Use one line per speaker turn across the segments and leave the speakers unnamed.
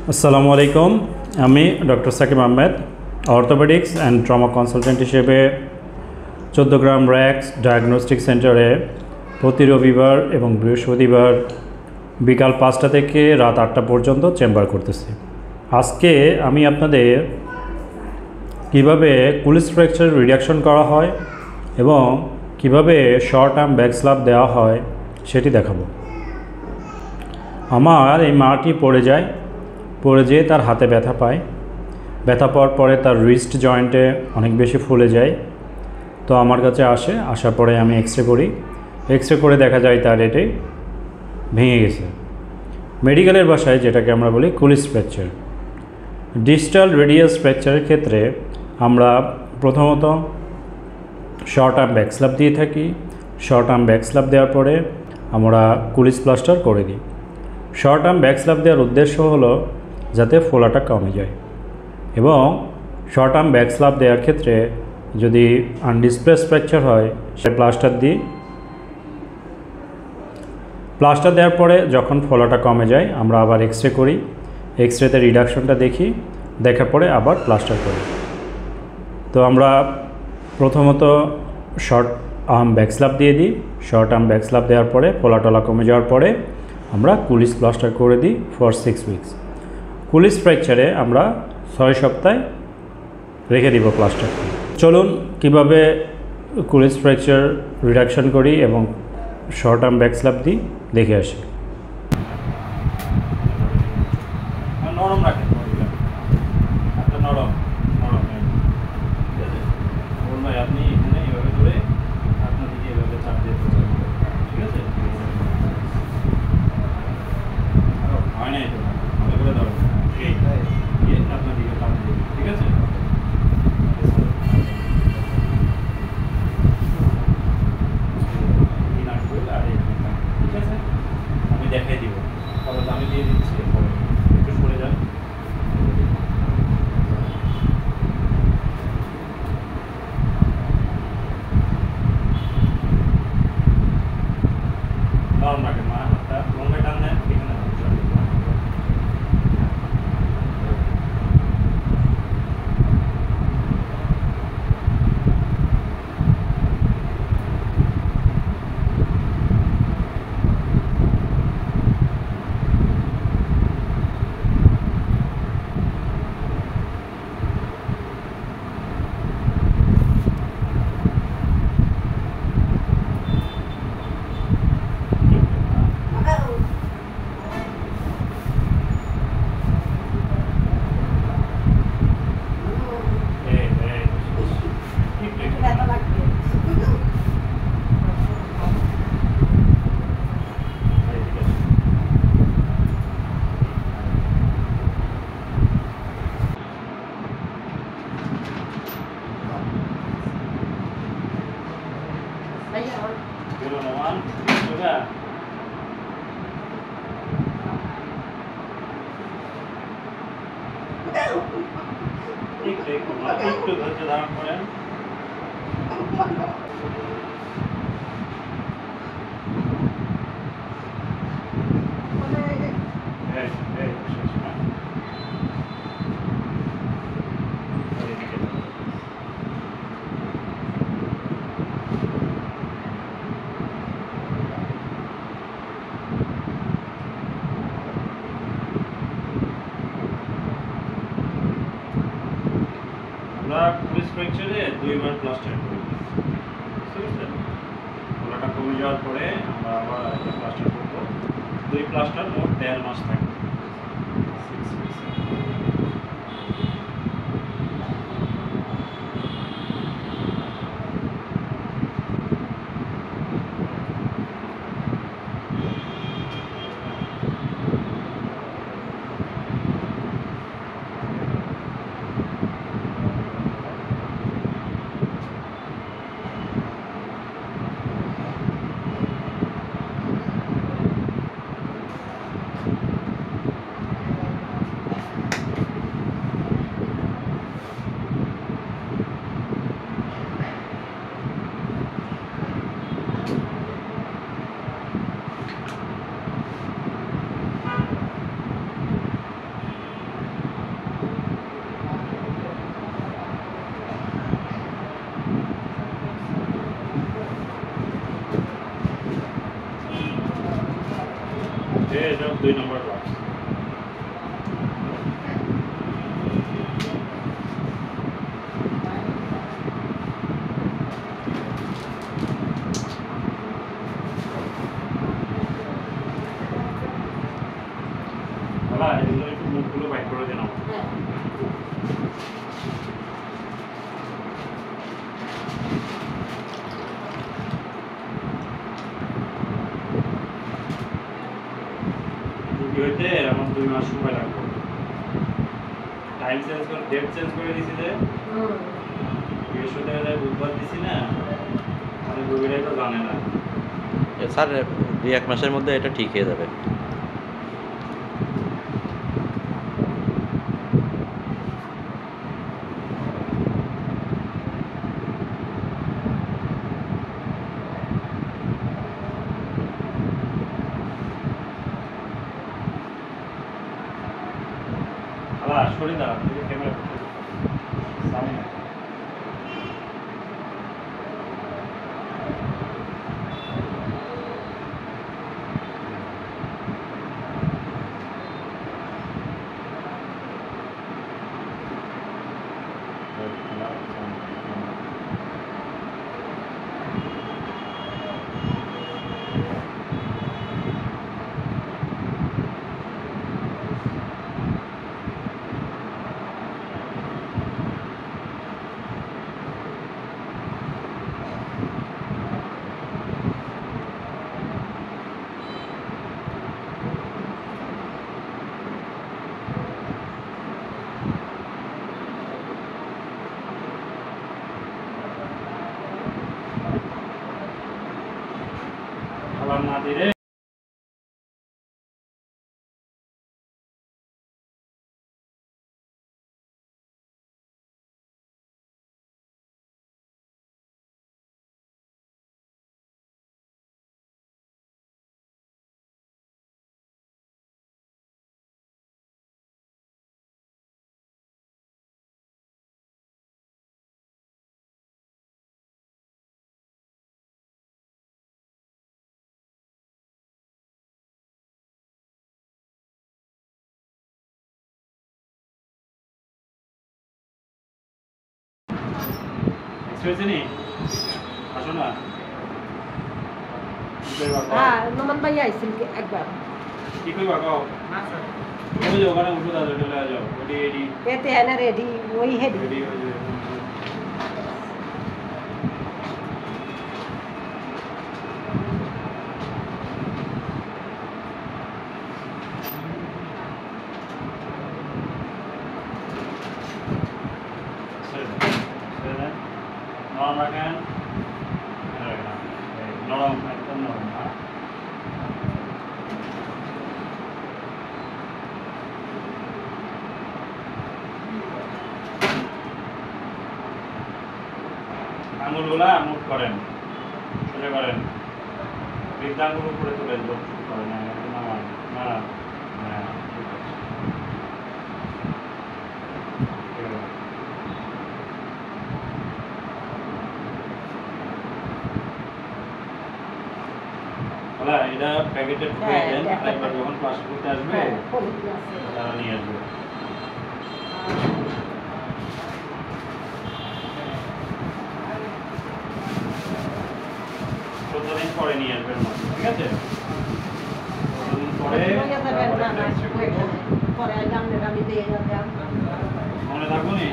আসসালামু আলাইকুম। আমি doctor Sakib Ahmed, orthopaedics and trauma consultant হিসেবে 14 গ্রাম র্যাক্স ডায়াগনস্টিক সেন্টারে প্রতি রবিবার এবং বৃহস্পতিবার বিকাল 5টা থেকে রাত 8টা পর্যন্ত চেম্বার করতেছি। আজকে আমি আপনাদের কিভাবে কুলিস ফ্র্যাকচার রিডাকশন করা হয় এবং কিভাবে শর্ট আর্ম ব্যাক স্ল্যাপ দেওয়া হয় সেটি দেখাবো। আমার এই মাটি পড়ে যেয়ে তার হাতে ব্যথা পায়। ব্যথা পাওয়ার পরে তার রিস্ট জয়েন্টে অনেক বেশি ফুলে যায়। তো আমার কাছে আসার পরে আমি এক্সরে করি। এক্সরে করে দেখা যায় তার এটি ভেঙে গেছে। মেডিকেলের ভাষায় যেটাকে আমরা বলি কুলিস ফ্র্যাকচার। ডিস্টাল রেডিয়াস ফ্র্যাকচারের ক্ষেত্রে আমরা প্রথমত শর্ট আর্ম ব্যাক স্ল্যাপ দিয়ে থাকি। শর্ট আর্ম ব্যাক স্ল্যাপ দেওয়ার পরে আমরা কুলিস প্লাস্টার করে দিই। শর্ট আর্ম ব্যাক স্ল্যাপ দেওয়ার উদ্দেশ্য হলো যাতে ফোলাটা কমে যায়, এবং শর্ট আর্ম ব্যাক স্ল্যাপ দেওয়ার ক্ষেত্রে যদি আনডিসপ্লেস ফ্র্যাকচার হয় সে প্লাস্টার দিই। প্লাস্টার দেওয়ার পরে যখন ফোলাটা কমে যায় আমরা আবার এক্সরে করি। এক্সরেতে রিডাকশনটা দেখি, দেখার পরে আবার প্লাস্টার করি। তো আমরা প্রথমত শর্ট আর্ম ব্যাক স্ল্যাপ দিয়ে দিই। শর্ট আর্ম ব্যাক স্ল্যাপ দেওয়ার পরে ফোলাটলা কমে যাওয়ার পরে আমরা কুলিস প্লাস্টার করে দিই ফর 6 উইকস। কুলিস ফ্র্যাকচারে আমরা 6 সপ্তাহ রেখে দিব প্লাস্টার। চলুন কিভাবে কুলিস ফ্র্যাকচার রিডাকশন করি এবং শর্ট আর্ম ব্যাক স্ল্যাপ দিই দেখে আসি। নরম রাখেন, নরম ভাই, আপনি এখানে এভাবে ধরে আপনার দিকে এভাবে চাপ দিয়ে ঠিক আছে? হয় নাই তো ভালো করে ধরো, আপনার দিকে চাপ দিয়ে ঠিক আছে? ঠিক আছে, আমি দেখাই দিব। তাহলে আমি দিয়ে দিচ্ছি, একটু সরে যান। নরম রাখেন, মা হাতটা লম্বা টান নেন, এখানে একটু ধৈর্য ধারণ করেন। আমরা কুলিস ফ্র্যাকচারে 2বার প্লাস্টার করি, বুঝতে পারছেন? ফোলাটা কমে যাওয়ার পরে আমরা আবার একটা প্লাস্টার করবো। 2 প্লাস্টার মোট 1.5 মাস থাকবে। খালা এগুলো একটু মুখগুলো বাইট করে দেন আমার।
হ্যাঁ
রুগী হইতে আমার 2 মাস সময় লাগবে। টাইম চেঞ্জ করে ডেট চেঞ্জ করে দিছি যে বৃহস্পতিবার বুধবার দিছি না, মানে রুগীরাই তো জানে না।
স্যার 2-1 মাসের মধ্যে এটা ঠিক হয়ে যাবে।
খালা সরে দাঁড়া, তুমি ক্যামেরা সামনে। খাবার না দিলে হয়েছে নি, আসো না।
হ্যাঁ নমান ভাই আইছিল একবার
কি করবা কও? ওই যে ওখানে উঠো দাদা, চলে যাও। ওটি এডি
এতে হ্যাঁ রেডি ওই হেডি
রেডি হয়ে যাবে। নরম রাখেন, নরম একদম নরম। আঙুলগুলা মুভ করেন, সোজা করেন, বৃদ্ধাঙ্গুল উপরে তুলে করেন, না না না, এটা প্যাকেটে ঢুকে দেন। একবার যখন ক্লাস করতে আসবে তারা নিয়ে আসবে। 14 দিন পরে নিয়ে আসবেন, ঠিক আছে? 14 দিন পরে মনে থাকবো নি,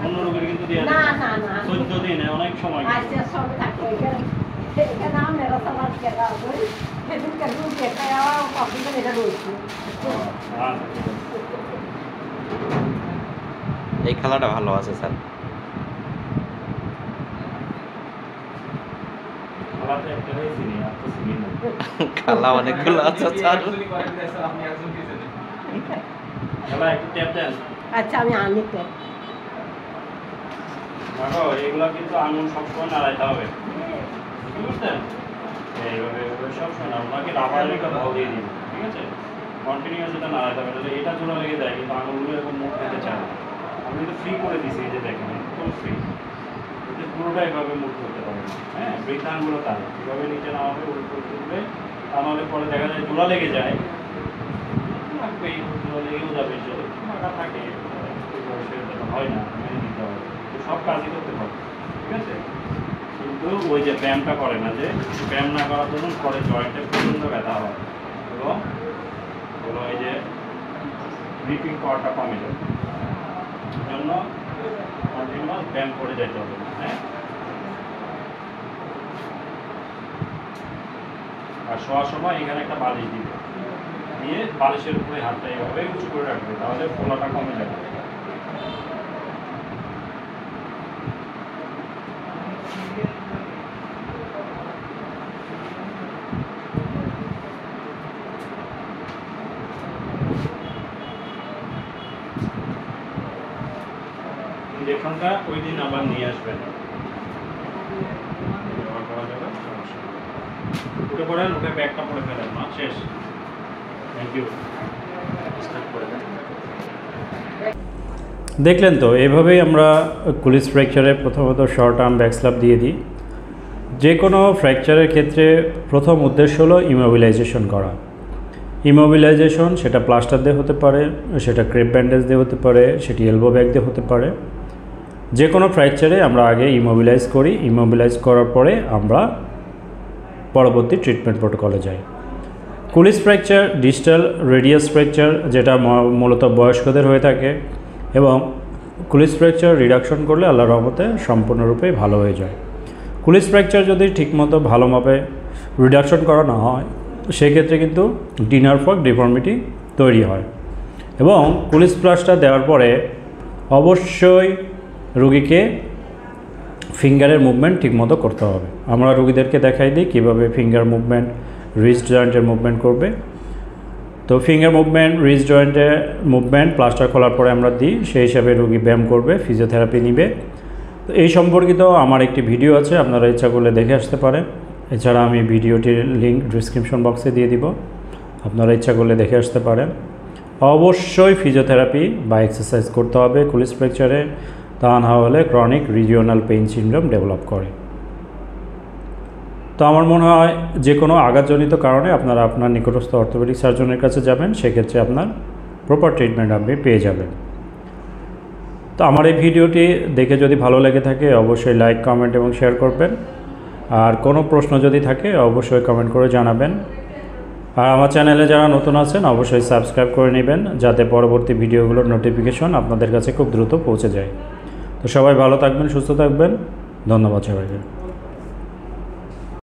অন্য রোগের কিন্তু দিয়ে
না না না
14 দিন অনেক সময়।
আচ্ছা সব থাকো এখানে আমরা রসমালাই খেলা করি সেদিন কেন দেখা যাওয়া কফি করে এটা রয়েছে
এই খেলাটা ভালো আছে স্যার।
খেলাতে একটা হয়েছি নি, আর তো চিনি না।
খেলা অনেকগুলো আছে স্যার।
খেলা একটু ট্যাপ দেন।
আচ্ছা আমি আনি তো
দেখো এগুলো কিন্তু আঙুল সবসময় নাড়াইতে হবে, বুঝতে পারছেন? এইভাবে সবসময় না, ওনাকে রাবারের একটা বল দিয়ে দিন, ঠিক আছে? কন্টিনিউয়াস এটা নাড়াইতে হবে, তাহলে এটা জোড়া লেগে যায় কিন্তু আঙুলগুলো এরকম মুখ খেতে চায় না। আমি কিন্তু ফ্রি করে দিছি, এই যে দেখেন একদম ফ্রি, এতে পুরোটা এভাবে মুখ করতে পারবে না। হ্যাঁ, বৃদ্ধাঙ্গুলো তাই এভাবে নিচে নামাবে, উপরে তুলবে, তা নাহলে পরে দেখা যায় জোড়া লেগে যায়, লাগবে এই জোড়া লেগেও যাবে, ফাঁকা থাকে, সেটা হয় না, মেনে নিতে হবে। সব কাজই করতে পারবে, ঠিক আছে? কিন্তু ওই যে ব্যায়ামটা করে না, যে ব্যায়াম না করার জন্য পরে জয়েন্টে প্রচণ্ড ব্যথা হয় এবং হলো এই যে গ্রিপিং পাওয়ারটা কমে যাবে। এই জন্য কন্টিনিউয়াস ব্যায়াম করে যেতে হবে। হ্যাঁ, আর শোয়ার সময় এখানে একটা বালিশ দিবে, দিয়ে বালিশের উপরে হাতটা এইভাবে উঁচু করে রাখবে, তাহলে ফোলাটা কমে যাবে। ইঞ্জেকশনটা ওই দিন আবার নিয়ে আসবেন, ব্যবহার করা যাবে, সমস্যা নেই। উঠে পড়েন, উঠে ব্যাগটা পরে ফেলেন, মা শেষ। Thank you. স্টার্ট করে দেন। দেখলেন তো, এভাবেই আমরা কুলিস ফ্র্যাকচারে প্রথমত শর্ট আর্ম ব্যাক স্ল্যাপ দিয়ে দিই। যে কোনো ফ্র্যাকচারের ক্ষেত্রে প্রথম উদ্দেশ্য হলো ইমোবিলাইজেশন করা। ইমোবিলাইজেশন সেটা প্লাস্টার দিয়ে হতে পারে, সেটা ক্রেপ ব্যান্ডেজ দিয়ে হতে পারে, সেটি এলবো ব্যাগ দিয়ে হতে পারে। যে কোনো ফ্র্যাকচারে আমরা আগে ইমোবিলাইজ করি, ইমোবিলাইজ করার পরে আমরা পরবর্তী ট্রিটমেন্ট প্রোটোকলে যাই। Colles fracture distal radius fracture, যেটা মূলত বয়স্কদের হয়ে থাকে, এবং কুলিস ফ্র্যাকচার রিডাকশন করলে আল্লাহর রহমতে সম্পূর্ণরূপে ভালো হয়ে যায়। কুলিস ফ্র্যাকচার যদি ঠিকমতো ভালোভাবে রিডাকশন করা না হয়, সেক্ষেত্রে কিন্তু ডিনার ফগ ডিফর্মিটি তৈরি হয়। এবং কুলিস প্লাস্টার দেওয়ার পরে অবশ্যই রুগীকে ফিঙ্গারের মুভমেন্ট ঠিকমতো করতে হবে। আমরা রুগীদেরকে দেখাই দিই কীভাবে ফিঙ্গার মুভমেন্ট, রিস্ট জয়েন্টের মুভমেন্ট করবে। তো ফিঙ্গার মুভমেন্ট, রিস্ট জয়েন্টের মুভমেন্ট প্লাস্টার খোলার পরে আমরা দিই, সেই হিসাবে রুগী ব্যায়াম করবে, ফিজিওথেরাপি নিবে। তো এই সম্পর্কিত আমার একটি ভিডিও আছে, আপনারা ইচ্ছা করলে দেখে আসতে পারেন। এছাড়া আমি ভিডিওটির লিঙ্ক ডিসক্রিপশন বক্সে দিয়ে দিব, আপনারা ইচ্ছা করলে দেখে আসতে পারেন। অবশ্যই ফিজিওথেরাপি বা এক্সারসাইজ করতে হবে কুলিস ফ্র্যাকচারে, তা না হলে chronic regional pain syndrome develop করে। তো আমার মনে হয় যে কোনো আঘাতজনিত কারণে আপনারা আপনার নিকটস্থ অর্থোপেডিক সার্জনের কাছে যাবেন, সেক্ষেত্রে আপনার প্রপার ট্রিটমেন্ট আপনি পেয়ে যাবেন। তো আমার এই ভিডিওটি দেখে যদি ভালো লেগে থাকে অবশ্যই লাইক, কমেন্ট এবং শেয়ার করবেন। আর কোনো প্রশ্ন যদি থাকে অবশ্যই কমেন্ট করে জানাবেন। আর আমার চ্যানেলে যারা নতুন আছেন অবশ্যই সাবস্ক্রাইব করে নেবেন, যাতে পরবর্তী ভিডিওগুলোর নোটিফিকেশন আপনাদের কাছে খুব দ্রুত পৌঁছে যায়। তো সবাই ভালো থাকবেন, সুস্থ থাকবেন। ধন্যবাদ সবাইকে।